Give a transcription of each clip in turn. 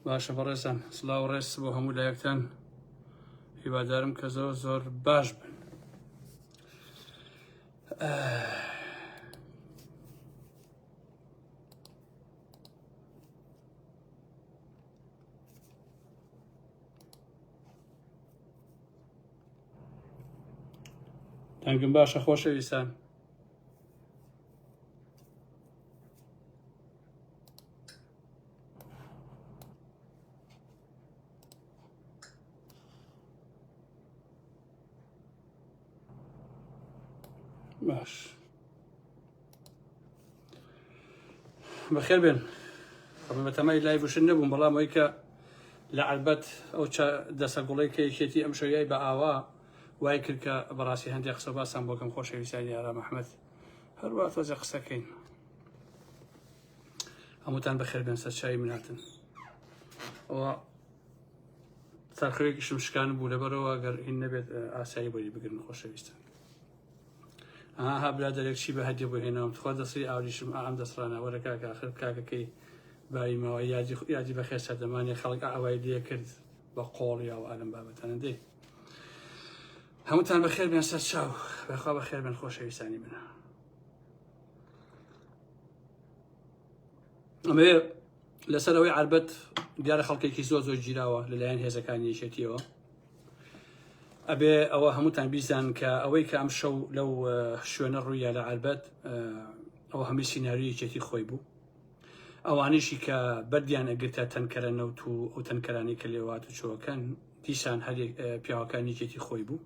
باشە بەڕێزان سڵاو و ڕێز بۆ هەموو لایەکتان هیوادارم کە زۆر باش بن. دەنگم باشە خۆشەویستان. باش بەخێر بێن. بەتەمای لای بوشن نەبووم، بەڵام ئەوەی کە لە عەربەت ئەو دەسە گوڵەی کە یەکێتی ئەم شەویای بە ئاوا وای کرد کە بەڕاستی هەندێک قسە باسان بۆکەم خۆشەویستانی ئارام ئەحمەد هەروە تۆزە قسەکەین. هەمووتان بەخێر بێن، سەرچاوی مناتن. ئەوە سەرخەوێکیشم شکان بوو لەبەرەوە گەر هین نەبێت ئاسایی بۆی بگرن خۆشەویستان. ها برادێک چی بە هەدیە بۆ هێناوم خۆ دەستی ئاوریشم ئام دەسڕانە وەرە کاکە ئاخر کاکەکەی باریمەوە یادی بەخێر سەردەمانی خەڵک ئاوای لێ کرد بە قۆڵی ئەو ئالم بابەتانە دێ. هەمووتان بەخێر بێن، سەر چاو بەخوا بەخێر بێن خۆشەویستانی منە. ئەمەوێ لەسەر ئەوەی عەربەت دیارە خەڵکێکی زۆر گیراوە لەلایەن هێزەکانی یەکێتیەوە. ئەبێ ئەوە هەمووتان بیزان کە ئەوەی کە ئەم شەو لەو شوێنە ڕوویە لە عەربەت ئەوە هەمووی سیناریۆی یەکێتی خۆی بوو. ئەوانیشی کە بەردیان ئەگرتە تەنکەرە نەوت و ئەو تەنکەرانی کە لێوات و چۆکەن دیسان هەر پیاوەکانی یەکێتی خۆی بوو.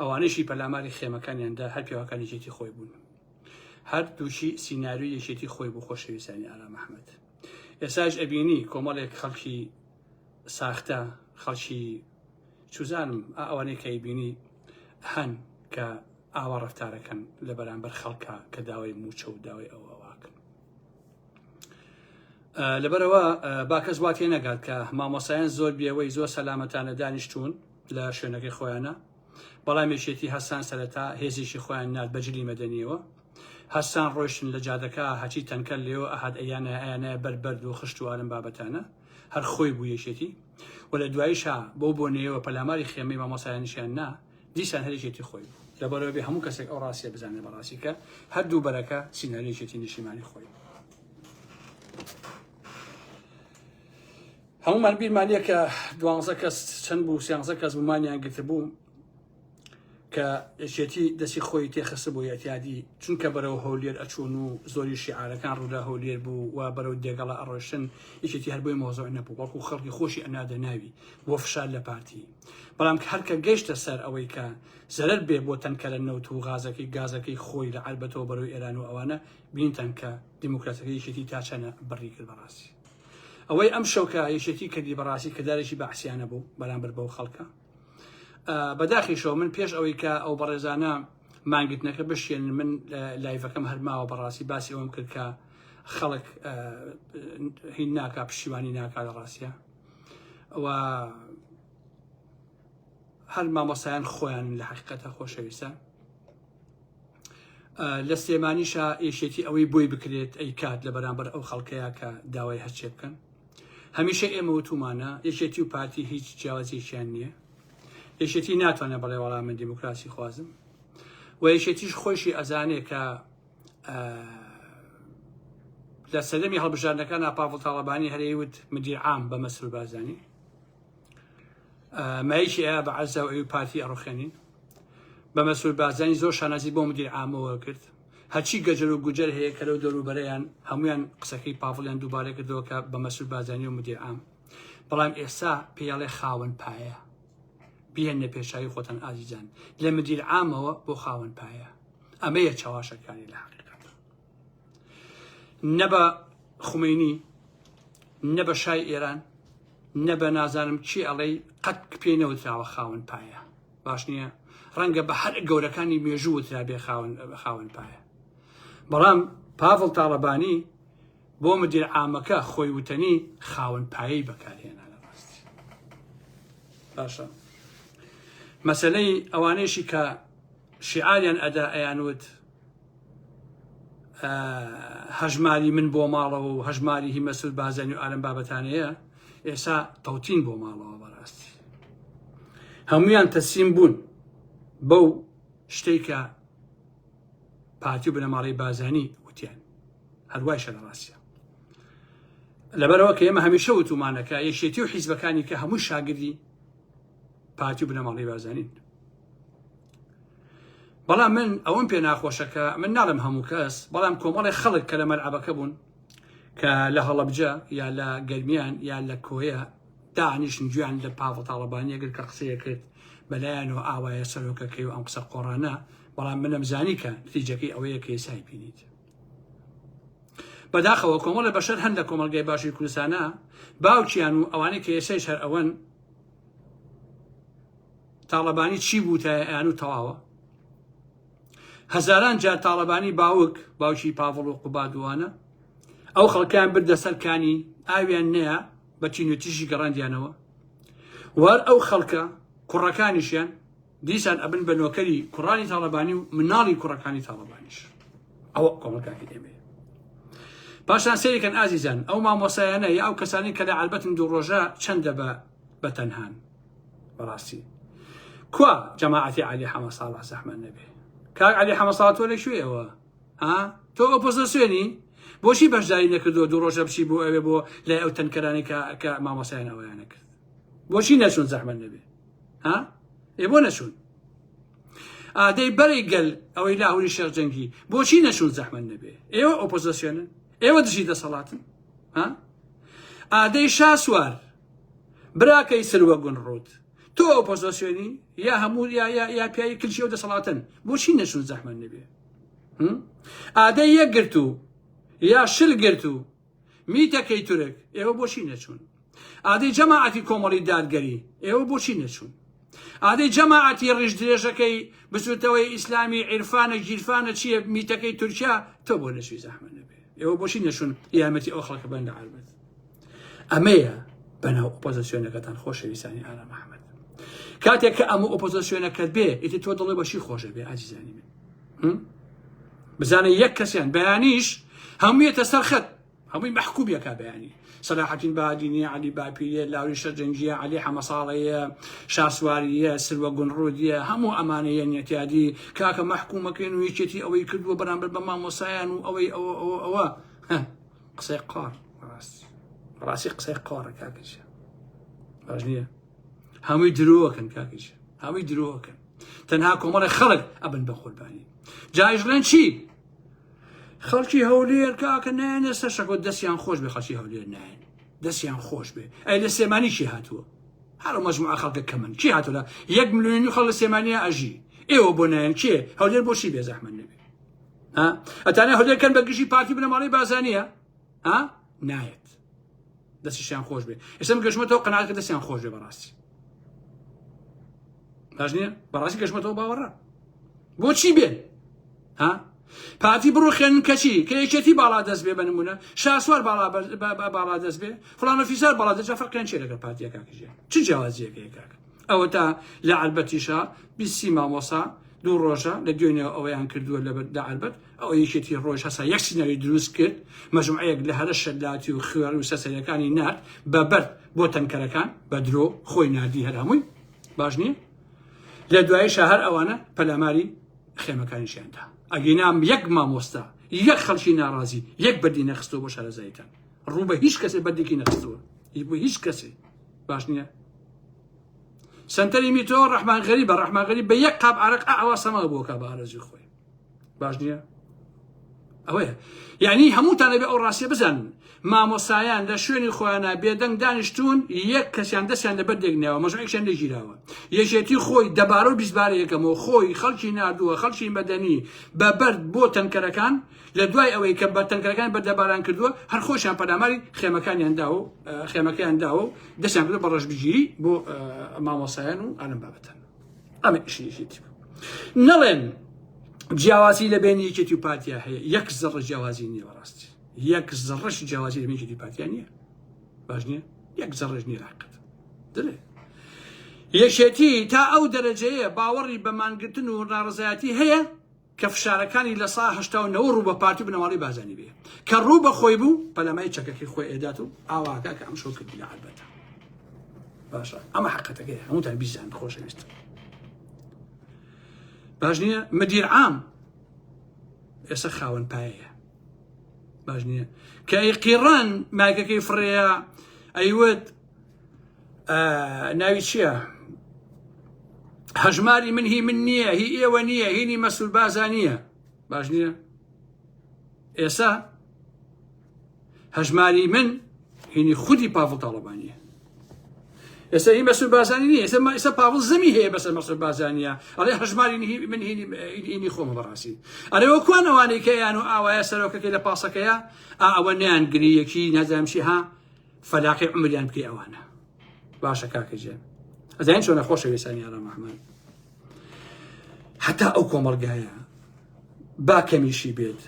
ئەوانیشی پەلاماری خێمەکانیاندا هەر پیاوەکانی یەکێتی خۆی بوون. هەر دووشی سیناریۆی یەکێتی خۆی بوو خۆشەویستانی ئارام ئەحمەد. ئێساش ئەبینی کۆمەڵێک خەڵکی ساختە، خەڵکی چوزانم ئەوانەی کە ئەیبینی هەن کە ئاوا ڕەفتارەکەن لە بەرامبەر خەڵکە کە داوای موچە و داوای ئەوواکەن. لەبەرەوە با کەس وا تێ نەگات کە مامۆسایان زۆر بێوەی زۆر سەلامەتانە دانیشتوون لە شوێنەکەی خۆیانە، بەڵام یەکێتی هەستان سەرەتا هێزیشی خۆیان نات بەجلی مەدەنیەوە، هەستان ڕۆیشتن لە جادەکە هەچی تەنکەل لێەوە ئەهات ئەیانە بەربەرد و خشت و ئالم بابەتانە هەر خۆی بوو یەکێتی و لە دواییشا بۆ بۆنێەوە پەلاماری خێمەی مامۆسایانیشیان نا دیسان هەرێکێتی خۆی بوو. لەبەرەوە بێ هەموو کەسێک ئەو ڕاستیە بزانێت بەڕاستی کە هەردوو بەرەکە سیناریۆیەکی نیشیمانی خۆی. هەمومان بیرمانیە کە 12 کەس چەند بوو 13 کەس بوومانیان گرت بوو کە یەکێتی دەستی خۆی تێخست بۆ ئەتیادی، چونکە بەرەو هەولێر ئەچوون و زۆری شیعارەکان ڕوودا هەولێر بوو و بەرەو دێگەڵە ئەڕۆشتن، یەکێتی هەر بۆی مۆزۆع نەبوو، بەڵکو خەڵکی خۆشی ئەنادە ناوی بۆ فشار لە پارتی. بەڵام کە هەرکە گەیشتە سەر ئەوەی کە زەرەر بێ بۆ تەنکەرە نەوت و گازەکەی خۆی لە عەربەتەوە بەرەوەی ئێران و ئەوانە بینتان کە دیموکراتەکەی یەکێتی تا چەنە بڕی کرد بەڕاستی. ئەوەی ئەم شەوکە یەکێتی کردی بەڕاستی کە دارێکی بەعسیانە بوو بەرامبەر بەو خەڵکە. بەداخیشەوە من پێش ئەوەی کە ئەو بەڕێزانە مانگتنەکە بشێن من لایڤەکەم هەرماوە بەڕاستی باسی ئەوم کرد کە خەڵک هین ناکا پشتیوانی ناکا لە ڕاستیە و هەر مامۆسایان خۆیان لە حەقیقەتە خۆشەویستە لە سلێمانیشە یەکێتی ئەوەی بۆی بکرێت ئەی کات لە بەرامبەر ئەو خەڵکەیە کە داوای هەرچێ بکەن. هەمیشە ئێمە وتومانە یەکێتی و پارتی هیچ جیاوازیشیان نییە، یەکێتی ناتوانێت بەڵێ وەڵام من دیموکراسی خوازم و یەکێتیش خۆشی ئەزانێ کە لە سەردەمی هەڵبژاردنەکانە پاڤڵ تاڵەبانی هەرەیوت مدیر عام بە مەسرور بارزانی مایشی ئەیە بە عەرزە و ئەوی پارتی ئەڕۆخێنین بە مەسرور بارزانی زۆر شانازی بۆ مدیر عامەوە کرد. هەرچی گەجەر و گوجەر هەیە کە لەو دەوروبەرەیان هەمویان قسەکەی پاڤڵیان دووبارە کردەوە کە بە مەسرور بارزانی و مدیر عام، بەڵام ئێستا پێڵێ خاوەن پایە. بیهێنە پێشاوی خۆتان ئازیزان لە مدیر عامەوە بۆ خاوەن پایە. ئەمەیە چاواشەکانی لە حەقیقەت، نە بە خومینی، نە بە شای ئێران، نە بە نازانم چی ئەڵێ قەت پێی نەوتراوە خاوەن پایە. باش نییە ڕەنگە بە هەر گەورەکانی مێژوو وترا بێ خاوەن پایە، بەڵام پاڤڵ تاڵەبانی بۆ مدیر عامەکە خۆی وتەنی خاوەن پایەی بەکارهێنا لە ڕاستی. باشە مەسەلەی ئەوانەیەشی کە شیعاریان ئەدا ئەیانوت هەژماری من بۆ ماڵەوە و هەژماری هی مەسرور بارزانی و ئالم بابەتانەیە، ئێسا تەوتین بۆ ماڵەوە بەڕاستی هەمویان تەسلیم بوون بەو شتەی کە پارتی و بنەماڵەی بازانی وتیان هەروای شە لە ڕاستیە لەبەرەوە کە ئێمە هەمیشە وتومانەکە یەکێتی و حیزبەکانی کە هەموو شاگردی پارتی و بنەماڵەی بازانین بەڵام من ئەوەم پێ ناخۆشەکە من ناڵم هەموو کەس بەڵام کۆمەڵی خەڵک کە لە مەلعەبەکە بوون کە لە هەڵەبجە یا لە گەرمیان یا لە کۆیە دانیشن گویان لە پاڵ تاڵەبانی ئەگەر کە قسەیە کرد بەلایەنەوە ئاوایە سەرۆکەکەی و ئەم قسە قۆڕانە بەڵام منم زانی کە نتیجەکەی ئەوەیە کە ئێسای بینیت بەداخەوە کۆمەڵە بەشەر هەن لە کۆمەلگای باشووری کوردستانە باوکیان و ئەوانەی کە ئێسەی هەر ئەوەن تاڵەبانی چی بوو تا ئەیان و تەواوە هەزاران جار تاڵەبانی باوکی پاڤڵ و قوبادوانە ئەو خەڵکیان بردە سەرکانی ئاویان نەیە بە چینوتیشی گەڕاندیانەوە وار ئەو خەڵکە کوڕەکانیشیان دیسان ئەبن بە نۆکەری کوڕانی تاڵەبانی و مناڵی کوڕەکانی تاڵەبانیش ئەوە کۆمەڵگاکی دێمێ پاشان سەیرکەن ئازیزان ئەو مامۆسایانە یا ئەو کەسانی کە لە عەلبەتن دوو ڕۆژە چەندە بە تەنهان بەڕاستی کوا جەماعەتی عەلی حەمە ساڵح زەحمەت نەبێ کاک عەلی حەمە ساڵح تۆ لەکوێیەوە تۆ ئۆپۆزیسیۆنی بۆچی بەشداری نەکردووە دوو ڕۆژە بچی بۆ ئەوێ بۆ لای ئەو تەنکەرانی کە مامۆسایان ئەوەیان نەکرد بۆچی نەچوون زەحمەت نەبێ بۆ نەچوون دەی بەرەی گەل ئەوەی لاهوری شێخ جەنگی بۆچی نەچوون زەحمەت نەبێ ئێوە ئۆپۆزیسیۆنن ئێوە دژی دەسەڵاتن دەی شاسوار براکەی سروە گونڕوت تۆ ئۆپۆزیسیۆنی یا هەموو یا پیاوی کلشی ئەو دەسەڵاتن بۆچی نەچوون زەحمەت نەبێ ئادەی یەک گرت و یا شل گرت و میتەکەی تورک ئێوە بۆچی نەچوون ئادەی جەماعەتی کۆمەڵی دادگەری ئێوە بۆچی نەچوون ئادەی جەماعەتی ڕیژ درێژەکەی بچوتەوەی ئیسلامی عیرفانە گیرفانە چییە میتەکەی تورکیا تۆ بۆ نەچووی زەحمەت نەبێ ئێوە بۆچی نەچوون یارمەتی ئەو خەڵکە بەن لە عەلبەت ئەمەیە بەناو ئۆپۆزیسیۆنەکەتان خۆشەویستانی ئالا محەممەد کاتێک کە ئەمە ئۆپۆزیسیۆنەکەت بێ ئیتر تۆ دڵی بەشی خۆشە بێ ئازیزانی من بزانە یەک کەسیان بەیانیش هەموویەتە سەر خەت هەمووی مەحکووبیەکە بەیانی سەلاحەدین بەهادینی عەلی باپیریە لاوری شەرجەنگیە عەلی حەمە ساڵەیە شاسواریە سروە گونڕودیە هەموو ئەمانەیە نێتیادی کاکە مەحکوومەکەین و یەکێتی ئەوەی کردووە بەرامبەر بە مامۆسایان و ئەوەی ئەوە قسەی قار ڕاستی قسەی قۆڕە کاکەشە باش نییە هەمووی درۆوەکەن کاکەشە هەمووی درۆوەکەن تەنها کۆمەڵی خەڵک ئەبن بە قوربانی جایژڵێن چی خەڵکی هەولێر کاکە نایەنە سەر شەکۆ دەستیان خۆش بێ خەڵکی هەولێر نایەن دەستیان خۆش بێ ئەی لە سێمانی چی هاتووە هەرو مەجموعە خەڵکە کەمن چی هاتووە لە 1 ملیۆن خەڵک لە سێمانیە ئەژی ئێوە بۆ نایەن کێ هەولێر بۆچی بێ زەحمەت نەبێ ئەتانە هەولێر کەن بە گشتی پارتی بنەماڵەی بازانیە نایەت دەستیشیان خۆش بێ ئێستا گەشتمەوە قەناعەت کە دەستیان خۆش بێ بەڕاستی باش نییە بەڕاستی گەشتمەوە باوەڕە بۆچی بێن پارتی بڕۆخێن کەچی کە یەکێتی باڵا دەست بێ بە نمونە شاسوار باڵا دەست بێ فڵان ئۆفیسەر باڵا دەست بێ فەرقیان چییە لەگەڵ پارتیە کاکەژێ چ جیاوازیەکەیە کاکە ئەوە تا لە عەلبەتیشە 20 مامۆسا دوو ڕۆژە لە دوێنێ ئەوەیان کردووە لە عەلبەت ئەو یەکێتی ڕۆژ هەسا یەک سینەری دروست کرد مەجموعەیەک لە هەرە شەلاتی و خوێڕ و سەسەریەکانی نارد بە بەرد بۆ تەنکەرەکان بە درۆ خۆی ناردی هەر هەمووی باش نییە لە دواییشە هەر ئەوانە پەلاماری خێمەکانیشیاندا ئەگەینام یەک مامۆستا یەک خەڵکی ناڕازی یەک بەردی نەخستەوە بۆ شارەزاییتان ڕوو بە هیچ کەسێ بەردێکی نەخستەوە بۆ هیچ کەسێ باش نییە سنتەری میتۆ ڕەحمان غەریبە ڕەحمان غەریب بە یەک قاپ عەرەق ئاوا سەما بۆکە بە ئارەزوی خۆی باش نییە ئەوەیە یعنی هەمووتانە بێ ئەو ڕاستیە بزانن مامۆسایان لە شوێنی خۆیانە بێدەنگ دانیشتون یەک کەسیان دەستیان لە بەردێک نێوە مەژموعەیەکیان لێگیراوە یەکێتی خۆی دەبارە و بیزبارە یەکەمەوە خۆی خەڵکی ناردووە خەڵکی مەدەنی بە بەرد بۆ تەنکەرەکان لە دوای ئەوەی کە بە تەنکەرەکان بەردەباران کردووە هەر خۆشیان پەلاماری خێمەکانیان داوە و دەستیان کردو بە ڕەشبگیری بۆ مامۆسایان و ئالەم بابەتەن ئەمە ئیشیەتی نەڵێن جیاوازی لە بینی یەکێتی و پارتیا هەیە یەک زەڕە جیاوازی نییە بەڕاستی یەک زەڕەشی جیاوازی لە بینی یەکێتی و پارتیا نییە باش نییە یەک زەڕەش نییە لاقەت دڵێ یەکێتی تا ئەو دەرەجەیە باوەڕی بە مانگرتن و ناڕزایەتی هەیە کە فشارەکانی لە سا 89 ڕوو بە پارتی بنەماڵەی بازانی بێ کە ڕوو بە خۆی بوو پەلامای چەکەکەی خۆی ئێدات و ئاواکە کە ئەم شۆ کردی لە عەلبەتە باشە ئەمە حقەتەکەی هەمووتان بیزان خۆشەویست باش نییە مدیر عام ئێستا خاوەن پایەیە باش نییە کە قیڕان مایکەکەی فڕەیە ئەیوت ناوی چییە هەژماری من هی من نییە هی ئێوە نییە هینی مەسول بازانیە باش نییە ئێستا هەژماری من هینی خودی پاڤڵ تاڵەبانیە ئێستا هی مەسول بازانی نییە ئێستا پاڤڵ زەمی هەیە بەسەر مەسول بازانیە ئەڵێ هەژماری من هینی خۆمە بەڕاستی ئەرێەوە کوان ئەوانەی کە یان و ئاوایە سەرۆکەکەی لە پاسەکەیە ئەوە نیان گریەکی نازانمشی ها فەلاقی عمریان بکەی ئەوانە باشە کاکەجێ ئەزانین چۆنە خۆشەویستانی ئارام محەممەد حتا ئەو کۆمەڵگایە با کەمیشی بێت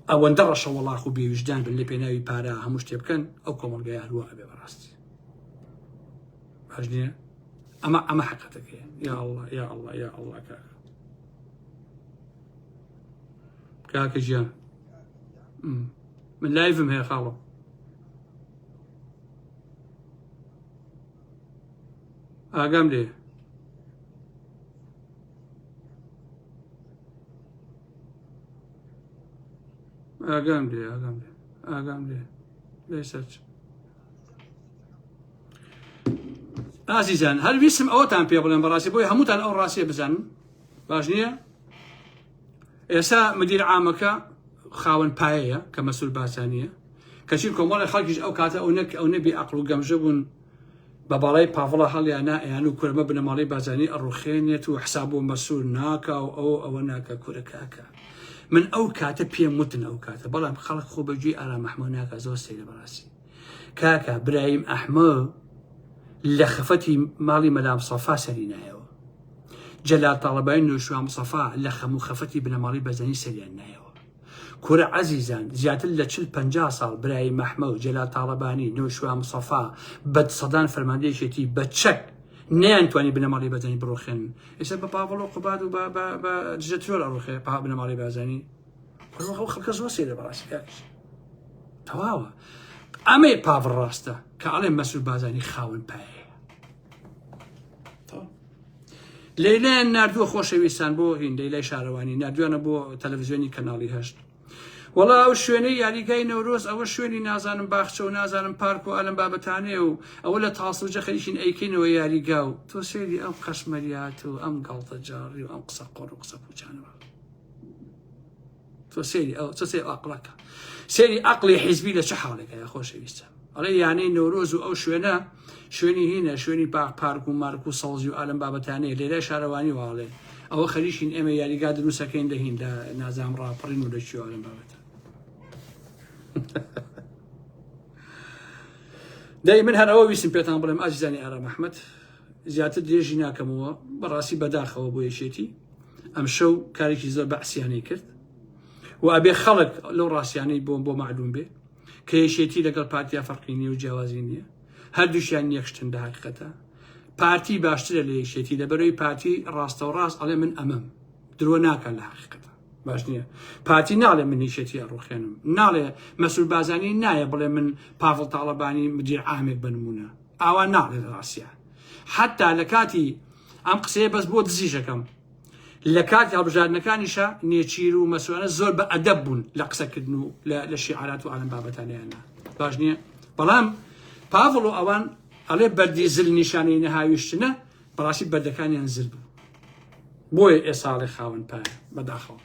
ئەوەندە ڕەشە وەڵاخ و بێویژدان بن لە پێناوی پارە هەموو شتێ بکەن ئەو کۆمەڵگای هەروە ئەبێ بەڕاستی باش نییە ئەمە حقەتەکەیە یا الله یا الله یا الله کاکە گیان من لایڤم هەیە خاڵۆ ئاگام لێ ئاگام لێ لێ سەرچ ئازیزان هەر ویستم ئەوەتان پێ بڵێن بەڕاستی بۆی هەمووتان ئەو ڕاستیە بزانن باش نییە ئێستا مدیر عامەکە خاوەن پایەیە کە مەسول باسانیە کەچی کۆمەڵی خەڵکیش ئەو کاتە ئەو نەبی عەقڵ و گەمژە بوون بە باڵای پاڤڵە هەڵیانە ئەیان و کورمە بنەماڵی بازانی ئەڕوخێنێت و حساب و مەسول ناکە و ئەوە ناکە کورە کاکە من ئەو کاتە پێم وتن ئەو کاتە بەڵام خەڵک خۆ بەگوێی ئارام محەممەد ناکە زۆر سەیرە بەڕاستی کاکە برایم ئەحمەد لە خەفەتی ماڵی مەدام سەفا سەری نایەوە جەلال تاڵەبای نوێشوان سەفا لە خەم و خەفەتی بنەماڵی بەزەنی سەریان نایەوە کورە عەزیزان زیاتر لە 40-50 ساڵ برای مەحمەد و جەلال تاڵەبانی نوێشوان سەفا بەد سەدان فەرماندەیەکێتی بە چەک نەیانتوانی بنەماڵی بەزەنی بڕۆخێن ئێستا بە پاڤڵ و قوباد و بە دژەترۆل ئەڕۆخێ بنەماڵی بازانی خەڵکە زۆر سەیرە بەڕاستی کاکەش تەواوە ئەمەی پاڤڵ ڕاستە کە ئەڵێن مەسول بازانی خاون پایە لەیلایان نردووە خۆشەویستان بۆ هین لەیلای شارەوانی نردووانە بۆ تەلەڤیزیۆنی کەناڵی هەشت وەڵا ئەو شوێنەی یاریگای نەورۆز ئەوە شوێنی نازانم باخچە و نازانم پارک و ئالم بابەتانێ و ئەوە لە تاسوجە خەریکین ئەیکەینەوە یاریگا و تۆ سێری ئەم قەشمەریات و ئەم گاڵتە جاڕی و ئەم قسە قۆڕ و قسە پوچانەوە تۆ سێری ئەو چ سێ ئاقڵەکە سێری عەقڵی حیزبی لە چه حاڵێکە خۆشەویستە ئەڵێ یانەی نەورۆز و ئەو شوێنە شوێنی هینە شوێنی پارک و مارک و سەڵزی و ئالم بابەتانەیە لێرای شارەوانی واڵێ ئەوە خەریکین ئێمە یاریگا دروستەکەین دەهین لە نازام ڕاپەڕین و لەکوێ ئالم بابەتە دای من هەر ئەوە ویستم پێتان بڵێم ئازیزانی ئارام محەممەد زیاتر درێژی ناکەمەوە بەڕاستی بەداخەوە بۆ یەکێتی ئەم شەو کارێکی زۆر بەعسییانەی کرد و ئەبێ خەڵک لەو ڕاستیانەی بۆ معلوم بێ کە یەکێتی لەگەڵ پارتیا فەرقی نییە و جیاوازی نییە هەردووشیان یەکشتن لە حەقیقەتە پارتی باشترە لە یەکێتی لەبەرەوەی پارتی ڕاستە و ڕاست ئەڵێ من ئەمەم درۆ ناکەن لە حەقیقەتە باش نییە پارتی ناڵێ من نیشەتی ئەڕوخێنم ناڵێ مەسول بازانی نایە بڵێ من پاڤڵ تاڵەبانی مدیر عامێک بنمونە ئاوا ناڵێ ڕاستیە حتا لە کاتی ئەم قسەیە بەس بۆ دزیژەکەم لە کاتی هەڵبژاردنەکانیشە نێچیر و مەسوولانە زۆر بە ئەدەب بوون لە قسەکردن و لە شیعارات و ئالم بابەتانیانە باش نییە بەڵام پاڤڵ و ئەوان ئەڵێ بەردی زل نیشانەی نەهاویشتنە بەڕاستی بەردەکانیان زل بوو بۆیە ئێساڵی خاون پایە بەداخەوە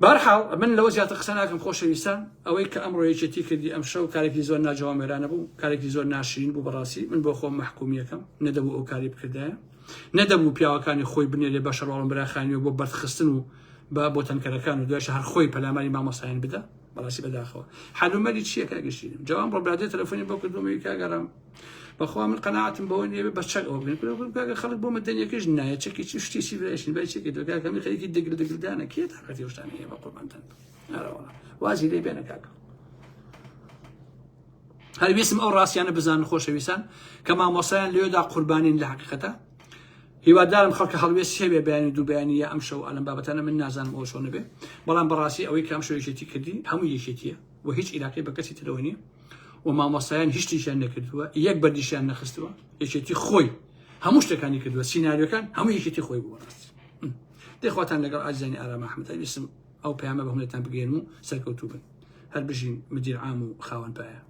بەرحاڵ من لەوە زیاتر قسە ناکەم خۆشەویستان ئەوەی کە ئەمڕۆ یەکێتی کردی ئەم شەو کارێکی زۆر ناجوامێرانە بوو کارێکی زۆر ناشرین بوو بەڕاستی من بۆ خۆم مەحکومیەکەم نەدەبوو ئەو کاری بکردایە نەدەبوو پیاوەکانی خۆی بنێرێ بە شەڕاڵم براخانی و بۆ بەرخستن و بۆ تەنکەرەکان و دوێشە هەر خۆی پەلاماری مامۆسایان بدە بەڕاستی بەداخەوە حلومەری چییە کاگەشتیم جوان ڕۆبرادێ تەلەفۆنی بۆ کردومەوەی کاگەڕام بەخوا من قەناعەتم بەوە نییە بە چەک ئەوە بگەن کاگە خەڵک بۆ مەدەنیەکەش نایە چەکی چی شتێکی برایشین بای چێکی دۆکاکەمی خەریکی دەگردانە کێ تاقەتی شتانە هەیە بە قوربانتان وازی لێ بێنە کاکە هەر ویستم ئەو ڕاستیانە بزانن خۆشەویستان کە مامۆسایان لێوێدا قوربانین لە حەقیقەتە هیوادارم خەڵکە هەڵوێست هەبێ بەیانی دوو بەیانی یا ئەم شەو ئەلەم بابەتانە من نازانم ئەوە چۆنە بێ بەڵام بەڕاستی ئەوەی کە ئەم شەو یەکێتی کردی هەموو یەکێتیە و هیچ عیلاقەی بە کەسی ترەوە نییە و مامۆستایان هیچ شتیشیان نەکردووە یەک بەردیشیان نەخستووە یەکێتی خۆی هەموو شتەکانی کردووە سیناریۆکان هەموو یەکێتی خۆی بووە ڕاست دەخواتان لەگەڵ ئاجزانی ئارام ئەحمەد ویستم ئەو پەیامە بە هەمووتان بگەێنم و سەرکەوتوو بن هەر بژین مدیر عام و خاوەن پایە